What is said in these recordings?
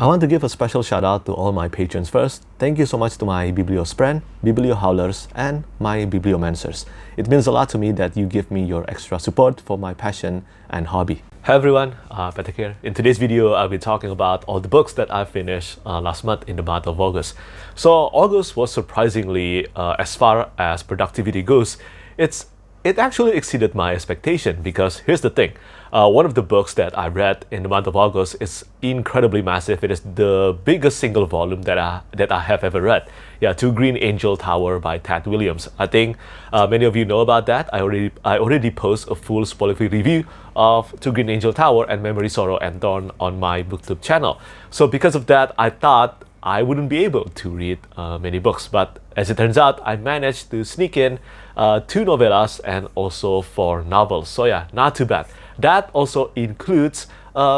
I want to give a special shout out to all my patrons first. Thank you so much to my Bibliospren, Bibliohowlers, and my Bibliomancers. It means a lot to me that you give me your extra support for my passion and hobby. Hi everyone, Petrik here. In today's video, I'll be talking about all the books that I finished last month in the month of August. So August was surprisingly, as far as productivity goes, it actually exceeded my expectation because here's the thing. One of the books that I read in the month of August is incredibly massive. It is the biggest single volume that I have ever read. Yeah, To Green Angel Tower by Ted Williams. I think many of you know about that. I already post a full spoiler-free review of To Green Angel Tower and Memory, Sorrow, and Thorn on my Booktube channel. So because of that, I thought I wouldn't be able to read many books, but as it turns out, I managed to sneak in 2 novellas and also 4 novels. So yeah, not too bad. That also includes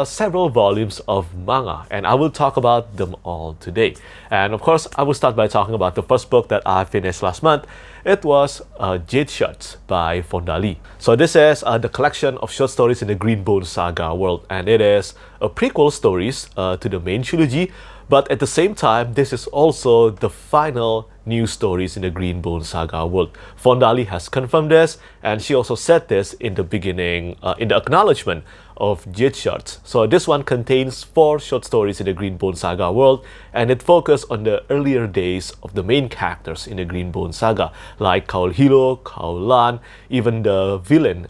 several volumes of manga, and I will talk about them all today. And of course, I will start by talking about the first book that I finished last month. It was Jade Shards by Fonda. So this is the collection of short stories in the Greenbone Saga world, and it is a prequel stories to the main trilogy. But at the same time, this is also the final new stories in the Greenbone Saga world. Fonda has confirmed this, and she also said this in the beginning, in the acknowledgement of Jade Shards. So this one contains 4 short stories in the Greenbone Saga world, and it focuses on the earlier days of the main characters in the Greenbone Saga, like Kaul Hilo, Kaul Lan, even the villain,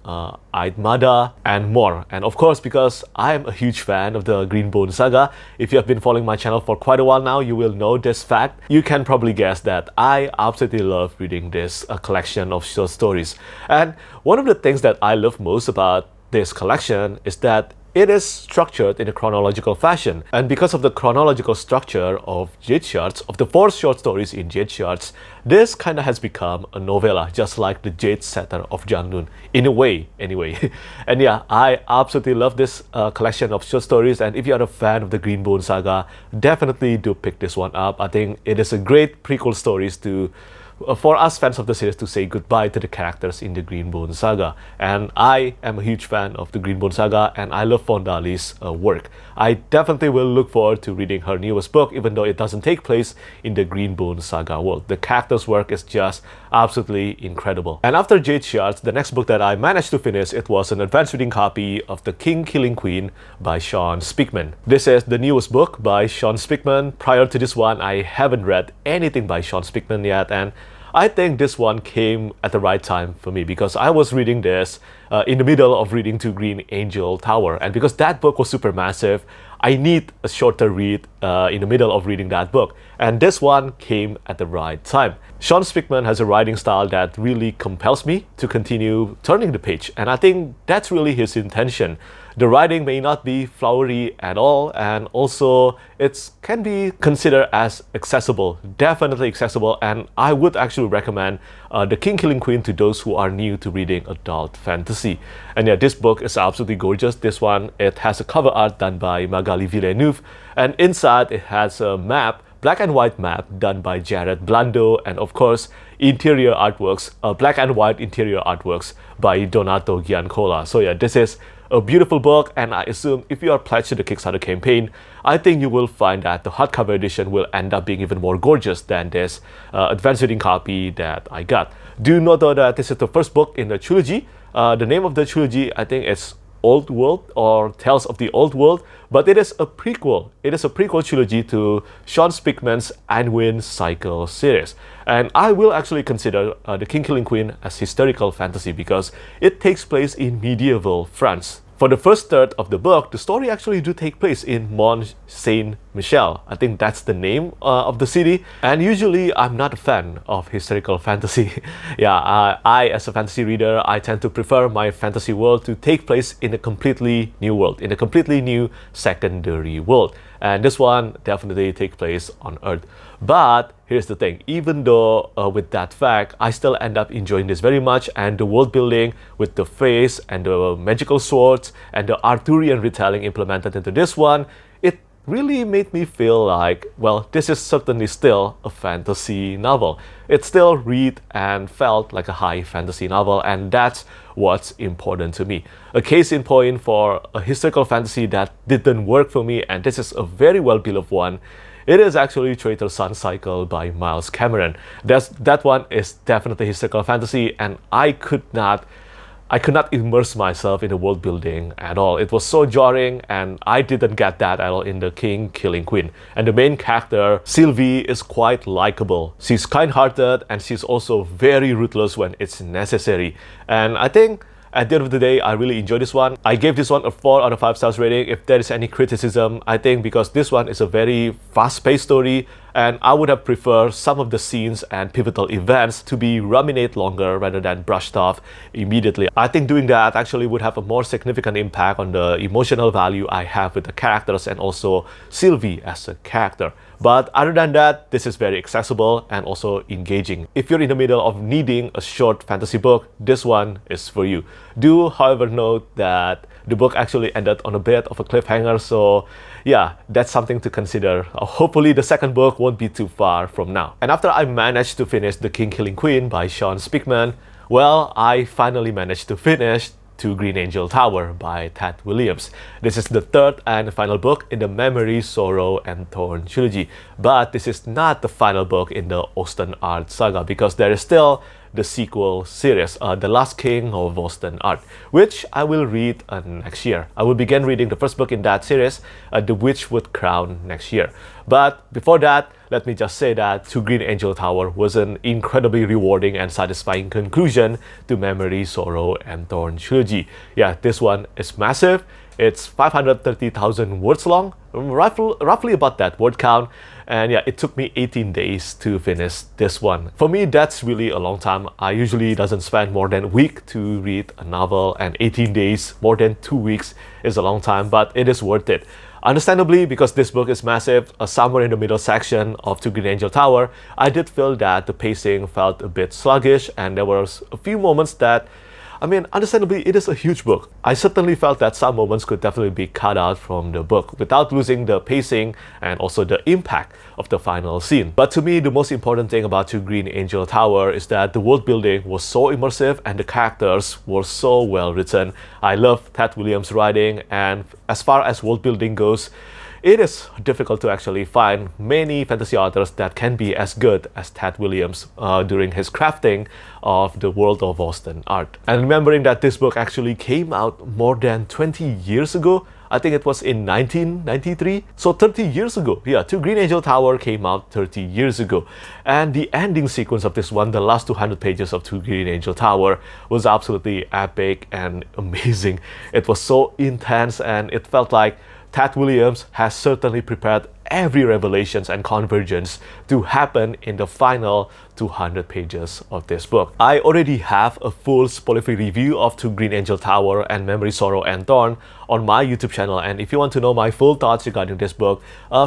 Aidmada, and more. And of course, because I am a huge fan of the Greenbone Saga, if you have been following my channel for quite a while now, you will know this fact. You can probably guess that I absolutely love reading this collection of short stories. And one of the things that I love most about this collection is that it is structured in a chronological fashion. And because of the chronological structure of Jade Shards, of the 4 short stories in Jade Shards, this kind of has become a novella, just like the Jade Setter of Jangnun, in a way, anyway. And yeah, I absolutely love this collection of short stories, and if you are a fan of the Greenbone Saga, definitely do pick this one up. I think it is a great prequel stories to for us fans of the series to say goodbye to the characters in the Greenbone Saga. And I am a huge fan of the Greenbone Saga, and I love Fonda Lee's work. I definitely will look forward to reading her newest book, even though it doesn't take place in the Greenbone Saga world. The character's work is just absolutely incredible. And after Jade Shards, the next book that I managed to finish, it was an advanced reading copy of The King Killing Queen by Shawn Speakman. This is the newest book by Shawn Speakman. Prior to this one, I haven't read anything by Shawn Speakman yet, and I think this one came at the right time for me because I was reading this in the middle of reading To Green Angel Tower, and because that book was super massive, I need a shorter read in the middle of reading that book, and this one came at the right time. Shawn Speakman has a writing style that really compels me to continue turning the page, and I think that's really his intention. The writing may not be flowery at all, and also it can be considered as accessible, definitely accessible, and I would actually recommend The King Killing Queen to those who are new to reading adult fantasy. And yeah, this book is absolutely gorgeous. This one, it has a cover art done by Magali Villeneuve, and inside it has a map, black and white map done by Jared Blando, and of course interior artworks, black and white interior artworks by Donato Giancola. So yeah, this is a beautiful book, and I assume if you are pledged to the Kickstarter campaign, I think you will find that the hardcover edition will end up being even more gorgeous than this advanced reading copy that I got. Do note though that this is the first book in the trilogy. The name of the trilogy, I think it's Old World or Tales of the Old World, but it is a prequel. It is a prequel trilogy to Shawn Speakman's Anwin Cycle series. And I will actually consider The King Killing Queen as historical fantasy because it takes place in medieval France. For the first third of the book, the story actually do take place in Mont Saint-Michel. I think that's the name of the city. And usually, I'm not a fan of historical fantasy. Yeah, I as a fantasy reader, I tend to prefer my fantasy world to take place in a completely new world, in a completely new secondary world. And this one definitely takes place on Earth. But here's the thing, even though with that fact, I still end up enjoying this very much, and the world building with the face and the magical swords and the Arthurian retelling implemented into this one, it really made me feel like, well, this is certainly still a fantasy novel. It still read and felt like a high fantasy novel, and that's what's important to me. A case in point for a historical fantasy that didn't work for me, and this is a very well-beloved one. It is actually Traitor Sun Cycle by Miles Cameron. That one is definitely historical fantasy, and I could not immerse myself in the world building at all. It was so jarring, and I didn't get that at all in The King Killing Queen. And the main character, Sylvie, is quite likable. She's kind-hearted, and she's also very ruthless when it's necessary. And I think at the end of the day, I really enjoyed this one. I gave this one a 4 out of 5 stars rating. If there is any criticism, I think because this one is a very fast-paced story, and I would have preferred some of the scenes and pivotal events to be ruminate longer rather than brushed off immediately. I think doing that actually would have a more significant impact on the emotional value I have with the characters and also Sylvie as a character. But other than that, this is very accessible and also engaging. If you're in the middle of needing a short fantasy book, this one is for you. Do, however, note that the book actually ended on a bit of a cliffhanger, so yeah, that's something to consider. Hopefully the second book won't be too far from now. And after I managed to finish The King Killing Queen by Shawn Speakman, well, I finally managed to finish To Green Angel Tower by Ted Williams. This is the third and final book in the Memory, Sorrow, and Thorn trilogy. But this is not the final book in the Ostenart saga, because there is still the sequel series, The Last King of Ostenart, which I will read next year. I will begin reading the first book in that series, The Witchwood Crown, next year. But before that, let me just say that To Green Angel Tower was an incredibly rewarding and satisfying conclusion to Memory, Sorrow, and Thorn trilogy. Yeah, this one is massive. It's 530,000 words long, roughly about that word count. And yeah, it took me 18 days to finish this one. For me, that's really a long time. I usually doesn't spend more than a week to read a novel, and 18 days, more than 2 weeks, is a long time, but it is worth it. Understandably, because this book is massive, somewhere in the middle section of To Green Angel Tower, I did feel that the pacing felt a bit sluggish, and there was a few moments that, understandably, it is a huge book. I certainly felt that some moments could definitely be cut out from the book without losing the pacing and also the impact of the final scene. But to me, the most important thing about To Green Angel Tower is that the world building was so immersive and the characters were so well written. I love Ted Williams' writing, and as far as world building goes, it is difficult to actually find many fantasy authors that can be as good as Ted Williams during his crafting of the world of Ostenart. And remembering that this book actually came out more than 20 years ago, I think it was in 1993, so 30 years ago. Yeah, To Green Angel Tower came out 30 years ago. And the ending sequence of this one, the last 200 pages of To Green Angel Tower, was absolutely epic and amazing. It was so intense, and it felt like Ted Williams has certainly prepared every revelations and convergence to happen in the final 200 pages of this book. I already have a full spoiler-free review of To Green Angel Tower and Memory, Sorrow, and Thorn on my YouTube channel, and if you want to know my full thoughts regarding this book,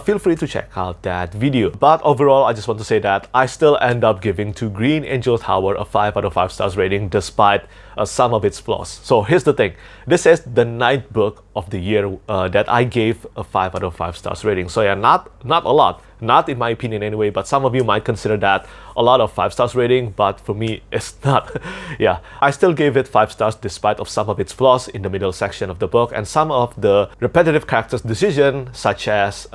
feel free to check out that video. But overall, I just want to say that I still end up giving To Green Angel Tower a 5 out of 5 stars rating despite some of its flaws. So here's the thing, this is the 9th book of the year that I gave a 5 out of 5 stars rating. So yeah, not a lot. Not in my opinion anyway, but some of you might consider that a lot of 5 stars rating, but for me, it's not. Yeah, I still gave it 5 stars despite of some of its flaws in the middle section of the book and some of the repetitive characters' decisions, such as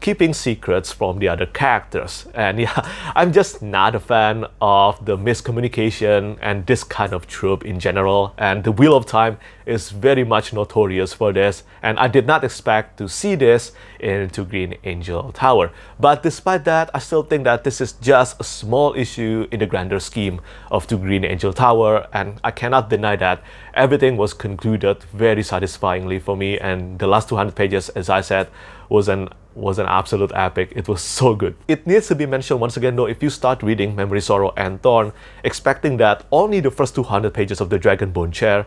keeping secrets from the other characters. And yeah, I'm just not a fan of the miscommunication and this kind of trope in general, and the Wheel of Time is very much notorious for this, and I did not expect to see this in To Green Angel Tower. But despite that, I still think that this is just a small issue in the grander scheme of To Green Angel Tower, and I cannot deny that everything was concluded very satisfyingly for me, and the last 200 pages, as I said, was an absolute epic. It was so good. It needs to be mentioned once again though, if you start reading Memory, Sorrow, and Thorn expecting that only the first 200 pages of the Dragonbone Chair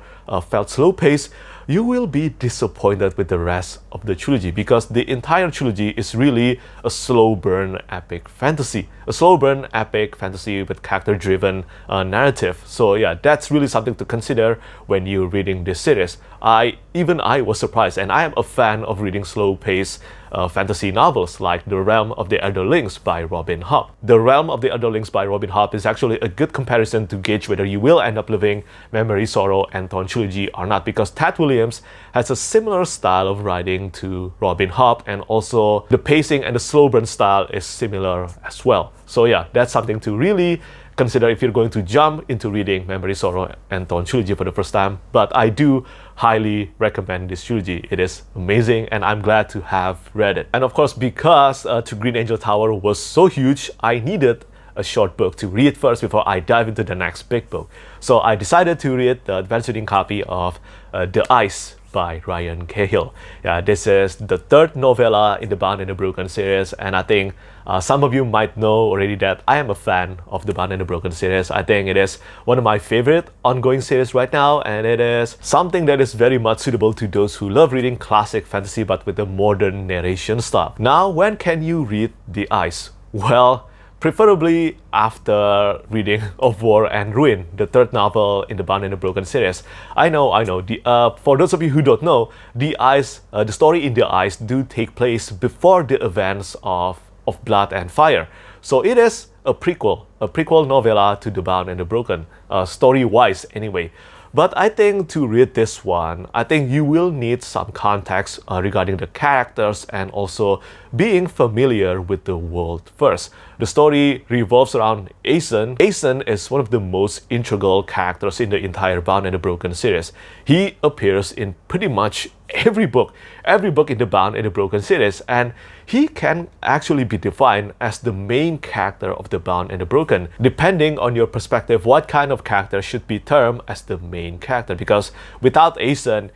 felt slow-paced, you will be disappointed with the rest of the trilogy, because the entire trilogy is really a slow burn epic fantasy. A slow burn epic fantasy with character-driven narrative. So yeah, that's really something to consider when you're reading this series. Even I was surprised, and I am a fan of reading slow-paced fantasy novels like The Realm of the Elderlings by Robin Hobb. The Realm of the Elderlings by Robin Hobb is actually a good comparison to gauge whether you will end up loving Memory, Sorrow, and Thorn trilogy or not, because Ted Williams has a similar style of writing to Robin Hobb, and also the pacing and the slow burn style is similar as well. So yeah, that's something to really consider if you're going to jump into reading Memory, Sorrow, and Thorn trilogy for the first time. But I do highly recommend this trilogy. It is amazing and I'm glad to have read it. And of course, because To Green Angel Tower was so huge, I needed a short book to read first before I dive into the next big book. So I decided to read the advanced reading copy of The Ice by Ryan Cahill. Yeah, this is the third novella in the Bound and the Broken series, and I think some of you might know already that I am a fan of the Bound and the Broken series. I think it is one of my favorite ongoing series right now, and it is something that is very much suitable to those who love reading classic fantasy but with a modern narration style. Now, when can you read The Ice? Well, preferably after reading Of War and Ruin, the third novel in the Bound and the Broken series. I know. For those of you who don't know, The story in The Ice do take place before the events of Blood and Fire. So it is a prequel novella to the Bound and the Broken, story-wise anyway. But I think to read this one, I think you will need some context regarding the characters and also being familiar with the world first. The story revolves around Aeson. Aeson is one of the most integral characters in the entire Bound and the Broken series. He appears in pretty much every book in the Bound and the Broken series, and he can actually be defined as the main character of the Bound and the Broken. Depending on your perspective, what kind of character should be termed as the main character, because without Aeson,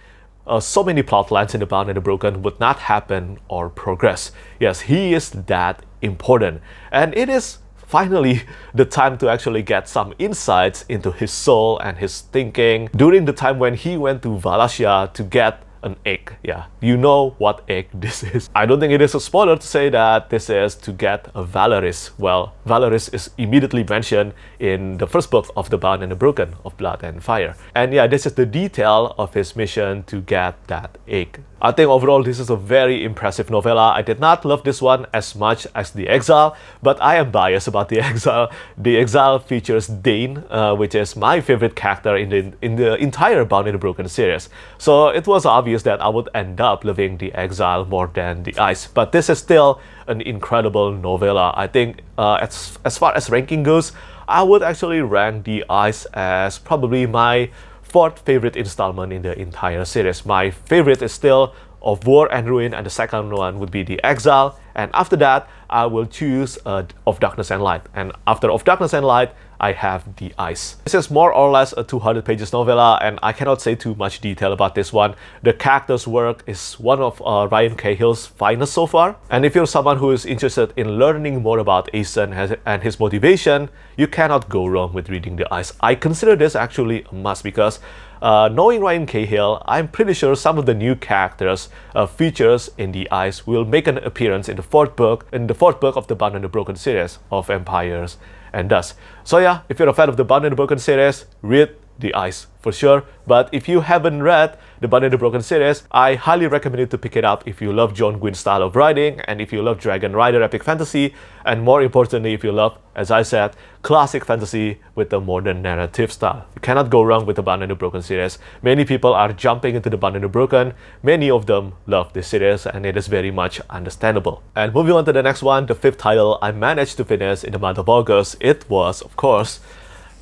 so many plot lines in the Bound and the Broken would not happen or progress. Yes, he is that important, and it is finally the time to actually get some insights into his soul and his thinking during the time when he went to Wallachia to get an egg. Yeah, you know what egg this is. I don't think it is a spoiler to say that this is to get a Valeris. Well, Valeris is immediately mentioned in the first book of the Bound and the Broken, of Blood and Fire. And yeah, this is the detail of his mission to get that egg. I think overall this is a very impressive novella. I did not love this one as much as The Exile, but I am biased about The Exile. The Exile features Dane, which is my favorite character in the entire Bound and the Broken series. So it was obvious that I would end up loving The Exile more than The Ice. But this is still an incredible novella. I think as far as ranking goes, I would actually rank The Ice as probably my fourth favorite installment in the entire series. My favorite is still Of War and Ruin, and the second one would be The Exile. And after that, I will choose Of Darkness and Light. And after Of Darkness and Light, I have The Ice. This is more or less a 200 pages novella, and I cannot say too much detail about this one. The character's work is one of Ryan Cahill's finest so far. And if you're someone who is interested in learning more about Aeson and his motivation, you cannot go wrong with reading The Ice. I consider this actually a must because knowing Ryan Cahill, I'm pretty sure some of the new characters features in The Ice will make an appearance in the fourth book of the Bound and the Broken series of Empires and Dust. So yeah, if you're a fan of the Bound and the Broken series, read The Ice for sure. But if you haven't read the Bound and the Broken series, I highly recommend you to pick it up if you love John Gwyn's style of writing, and if you love Dragon Rider epic fantasy, and more importantly, if you love, as I said, classic fantasy with a modern narrative style. You cannot go wrong with the Bound and the Broken series. Many people are jumping into the Bound and the Broken. Many of them love this series, and it is very much understandable. And moving on to the next one, the fifth title I managed to finish in the month of August, it was, of course,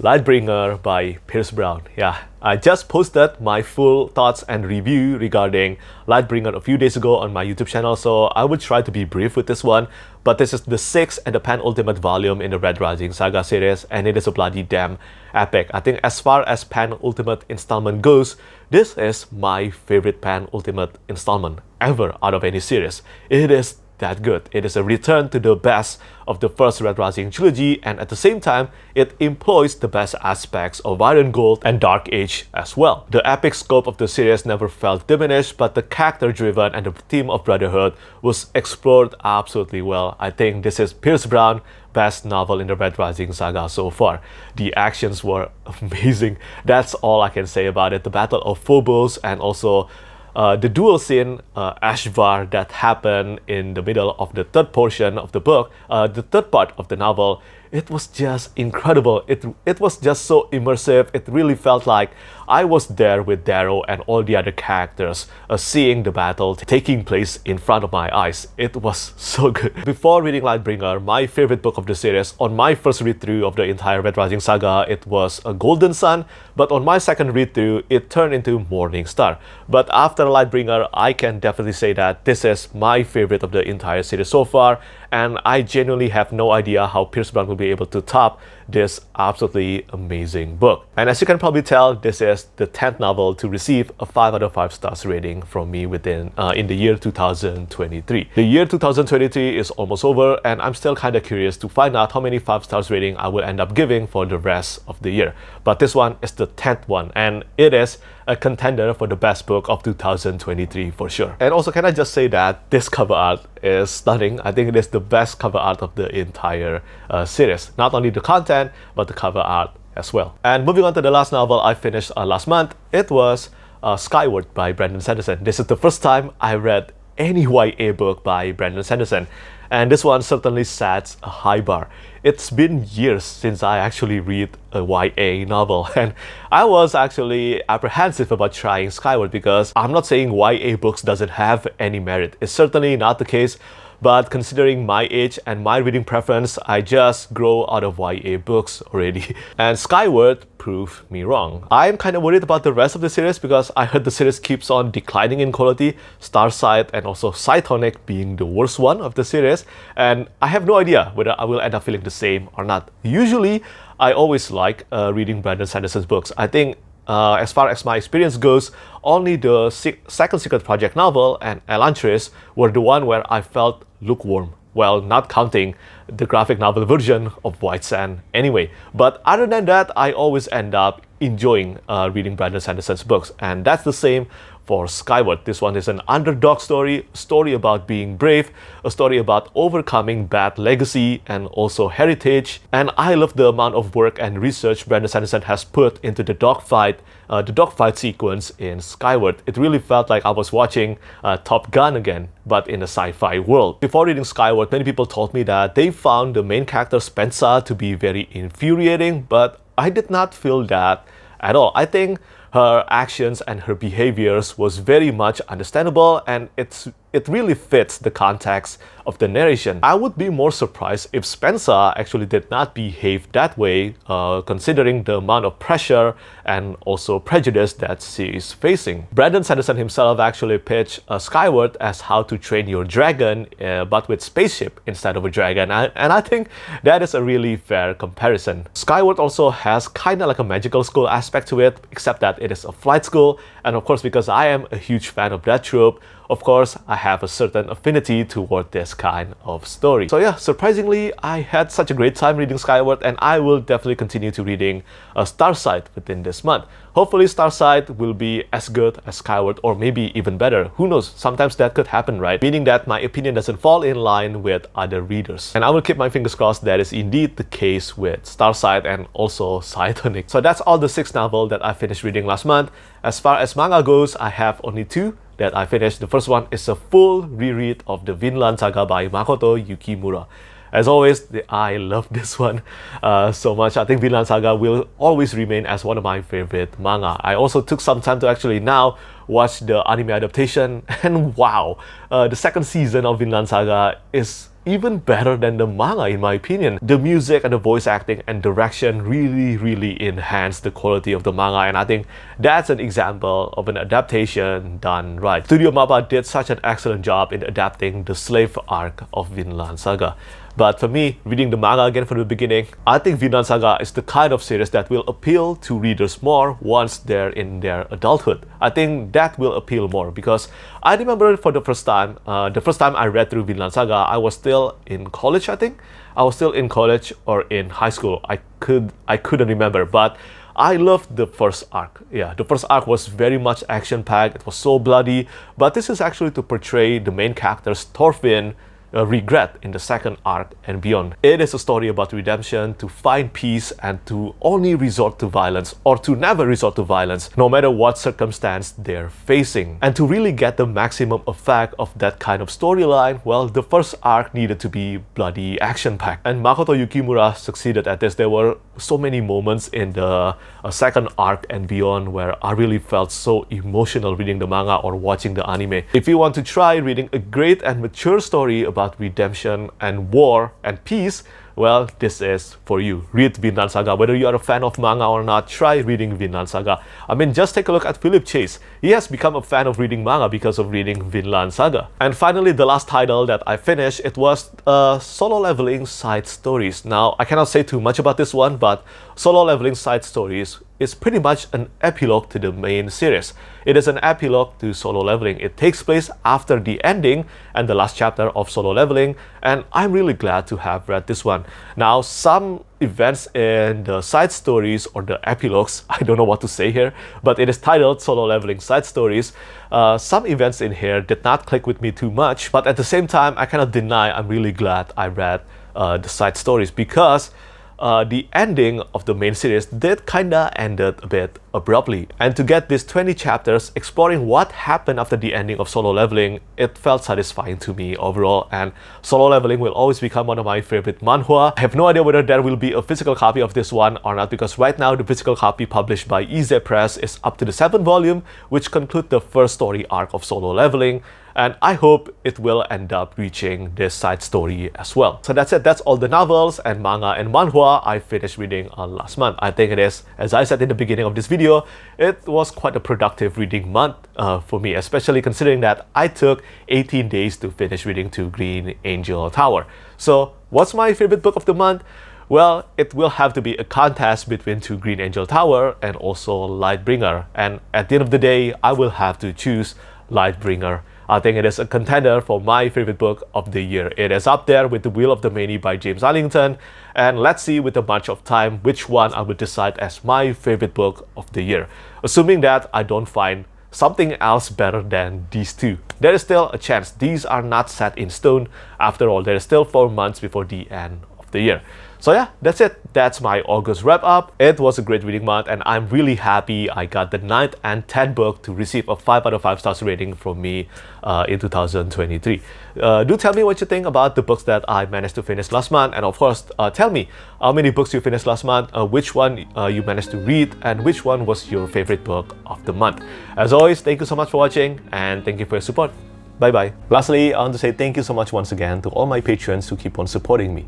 Lightbringer by Pierce Brown. Yeah, I just posted my full thoughts and review regarding Lightbringer a few days ago on my YouTube channel, so I would try to be brief with this one. But this is the sixth and the penultimate volume in the Red Rising Saga series, and it is a bloody damn epic. I think as far as penultimate installment goes, this is my favorite penultimate installment ever out of any series. It is that good. It is a return to the best of the first Red Rising trilogy, and at the same time, it employs the best aspects of Iron Gold and Dark Age as well. The epic scope of the series never felt diminished, but the character-driven and the theme of brotherhood was explored absolutely well. I think this is Pierce Brown's best novel in the Red Rising Saga so far. The actions were amazing. That's all I can say about it. The Battle of Phobos and also the duel scene, Ashvar, that happened in the middle of the third portion of the book, the third part of the novel, it was just incredible. It was just so immersive. It really felt like I was there with Darrow and all the other characters, seeing the battle taking place in front of my eyes. It was so good. Before reading Lightbringer, my favorite book of the series, on my first read-through of the entire Red Rising saga, it was A Golden Sun, but on my second read-through, it turned into Morning Star. But after Lightbringer, I can definitely say that this is my favorite of the entire series so far, and I genuinely have no idea how Pierce Brown will be able to top this absolutely amazing book. And as you can probably tell, this is the 10th novel to receive a 5 out of 5 stars rating from me in the year 2023. The year 2023 is almost over, and I'm still kind of curious to find out how many 5 stars rating I will end up giving for the rest of the year. But this one is the 10th one, and it is a contender for the best book of 2023 for sure. And also, can I just say that this cover art is stunning. I think it is the best cover art of the entire series. Not only the content, but the cover art as well. And moving on to the last novel I finished last month, it was Skyward by Brandon Sanderson. This is the first time I read any YA book by Brandon Sanderson, and this one certainly sets a high bar. It's been years since I actually read a YA novel, and I was actually apprehensive about trying Skyward because I'm not saying YA books doesn't have any merit. It's certainly not the case, but considering my age and my reading preference, I just grow out of YA books already. And Skyward proved me wrong. I'm kind of worried about the rest of the series because I heard the series keeps on declining in quality, Starsight and also Cytonic being the worst one of the series, and I have no idea whether I will end up feeling the same or not. Usually, I always like reading Brandon Sanderson's books. I think as far as my experience goes, only the second Secret Project novel and Elantris were the one where I felt lukewarm. Well, not counting the graphic novel version of White Sand anyway. But other than that, I always end up enjoying reading Brandon Sanderson's books. And that's the same for Skyward. This one is an underdog story, a story about being brave, a story about overcoming bad legacy and also heritage. And I love the amount of work and research Brandon Sanderson has put into the dogfight sequence in Skyward. It really felt like I was watching Top Gun again, but in a sci-fi world. Before reading Skyward, many people told me that they found the main character Spensa to be very infuriating, but I did not feel that at all. I think her actions and her behaviors was very much understandable, and it really fits the context of the narration. I would be more surprised if Spensa actually did not behave that way, considering the amount of pressure and also prejudice that she is facing. Brandon Sanderson himself actually pitched Skyward as how to train your dragon, but with spaceship instead of a dragon, and I think that is a really fair comparison. Skyward also has kind of like a magical school aspect to it, except that it is a flight school, and of course, because I am a huge fan of that trope, of course, I have a certain affinity toward this kind of story. So yeah, surprisingly, I had such a great time reading Skyward, and I will definitely continue to reading Starsight within this month. Hopefully Starsight will be as good as Skyward, or maybe even better. Who knows? Sometimes that could happen, right? Meaning that my opinion doesn't fall in line with other readers. And I will keep my fingers crossed that is indeed the case with Starsight and also Cytonic. So that's all the 6 novels that I finished reading last month. As far as manga goes, I have only 2 that I finished. The first one is a full reread of the Vinland Saga by Makoto Yukimura. As always, I love this one so much. I think Vinland Saga will always remain as one of my favorite manga. I also took some time to actually now watch the anime adaptation, and wow, the second season of Vinland Saga is even better than the manga in my opinion. The music and the voice acting and direction really enhance the quality of the manga, and I think that's an example of an adaptation done right. Studio Mappa did such an excellent job in adapting the slave arc of Vinland Saga. But for me, reading the manga again from the beginning, I think Vinland Saga is the kind of series that will appeal to readers more once they're in their adulthood. I think that will appeal more because I remember for the first time I read through Vinland Saga, I was still in college, I think. I was still in college or in high school. I couldn't remember, but I loved the first arc. Yeah, the first arc was very much action-packed. It was so bloody, but this is actually to portray the main characters, Thorfinn, regret in the second arc and beyond. It is a story about redemption, to find peace and to only resort to violence, or to never resort to violence, no matter what circumstance they're facing. And to really get the maximum effect of that kind of storyline, well, the first arc needed to be bloody action-packed. And Makoto Yukimura succeeded at this. There were so many moments in the second arc and beyond where I really felt so emotional reading the manga or watching the anime. If you want to try reading a great and mature story about redemption and war and peace, well, this is for you. Read Vinland Saga. Whether you are a fan of manga or not, try reading Vinland Saga. I mean, just take a look at Philip Chase. He has become a fan of reading manga because of reading Vinland Saga. And finally, the last title that I finished, it was Solo Leveling Side Stories. Now, I cannot say too much about this one, but Solo Leveling Side Stories is pretty much an epilogue to the main series. It is an epilogue to Solo Leveling. It takes place after the ending and the last chapter of Solo Leveling, and I'm really glad to have read this one. Now, some events in the side stories or the epilogues, I don't know what to say here, but it is titled Solo Leveling Side Stories. Some events in here did not click with me too much, but at the same time, I cannot deny I'm really glad I read the side stories, because the ending of the main series did kinda ended a bit abruptly. And to get these 20 chapters exploring what happened after the ending of Solo Leveling, it felt satisfying to me overall, and Solo Leveling will always become one of my favorite manhwa. I have no idea whether there will be a physical copy of this one or not, because right now the physical copy published by EZ Press is up to the 7th volume, which conclude the first story arc of Solo Leveling. And I hope it will end up reaching this side story as well. So that's it. That's all the novels and manga and manhwa I finished reading last month. I think it is, as I said in the beginning of this video, it was quite a productive reading month for me, especially considering that I took 18 days to finish reading to Green Angel Tower. So what's my favorite book of the month? Well, it will have to be a contest between To Green Angel Tower and also Lightbringer. And at the end of the day, I will have to choose Lightbringer. I think it is a contender for my favorite book of the year. It is up there with The Wheel of the Many by James Arlington. And let's see with the march of time which one I would decide as my favorite book of the year. Assuming that I don't find something else better than these two. There is still a chance. These are not set in stone. After all, there is still 4 months before the end of the year. So yeah, that's it. That's my August wrap up. It was a great reading month, and I'm really happy I got the 9th and 10th book to receive a 5 out of 5 stars rating from me in 2023. Do tell me what you think about the books that I managed to finish last month, and of course, tell me how many books you finished last month, which one you managed to read, and which one was your favorite book of the month. As always, thank you so much for watching, and thank you for your support. Bye bye. Lastly, I want to say thank you so much once again to all my patrons who keep on supporting me.